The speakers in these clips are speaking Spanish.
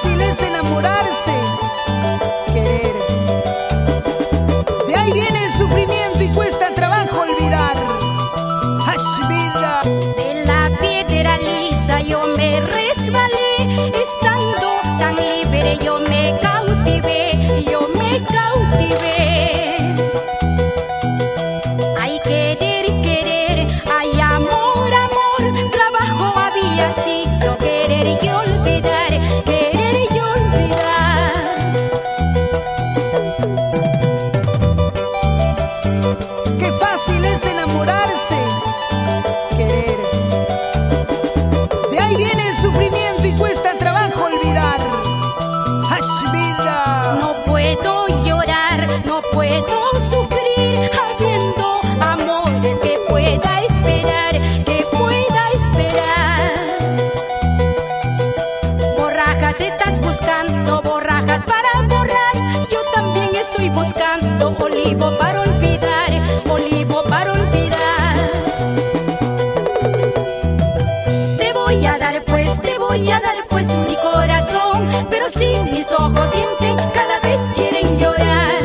fácil es enamorarse, querer. De ahí viene el sufrimiento y cuesta trabajo olvidar. ¡Hash, vida! De la piedra lisa yo me resbalé, estando tan libre yo me cautivé, yo me cautivé. Hay querer, querer, hay amor, amor, trabajo había sido querer y olvidar, querer y olvidar. ¡Qué fácil es enamorarse, querer! De ahí viene el sufrimiento y cuesta trabajo olvidar. ¡Hash, vida! No puedo llorar, no puedo sufrir, habiendo amores que pueda esperar, que pueda esperar. Borrajas estás buscando, borrajas para borrar. Yo también estoy buscando olivo para olvidar, olivo para olvidar. Te voy a dar pues, te voy a dar pues mi corazón, pero si mis ojos sienten cada vez quieren llorar.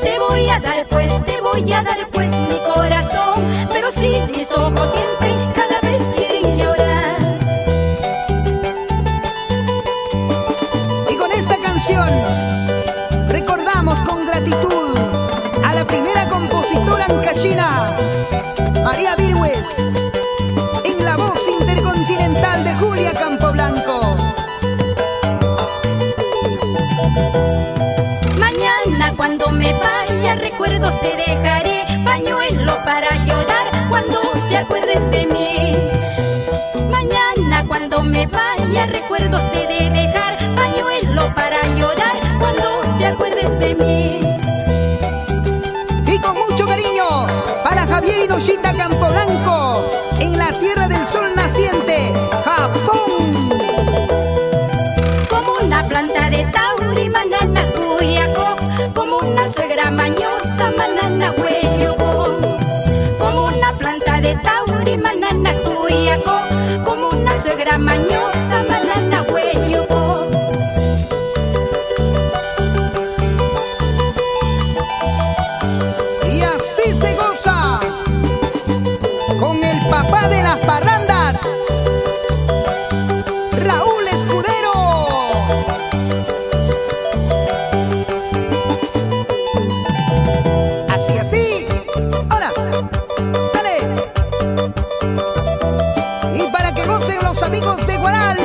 Te voy a dar pues, te voy a dar pues mi corazón, pero si mis ojos sienten cada vez quieren llorar. Y con esta canción recordamos con gratitud a la primera compositora ancachina, María Virgües, en la voz intercontinental de Julia Campoblanco. Mañana cuando me vaya recuerdos te dejaré, pañuelo para llorar cuando te acuerdes de mí. Mañana cuando me vaya recuerdos te de dejar, pañuelo para llorar cuando te acuerdes de mí. Y con mucho cariño para Javier Hinoshita Campoblanco, en la tierra del sol naciente, Japón. Como una planta de tauri, manana cuyaco, como una suegra mañosa, manana huello. Como una planta de tauri, manana cuyaco, como una suegra mañosa, manana huello. Y así se goza con el papá de las parrandas, Raúl Escudero. Así, así. Ahora, dale. Y para que gocen los amigos de Guaral.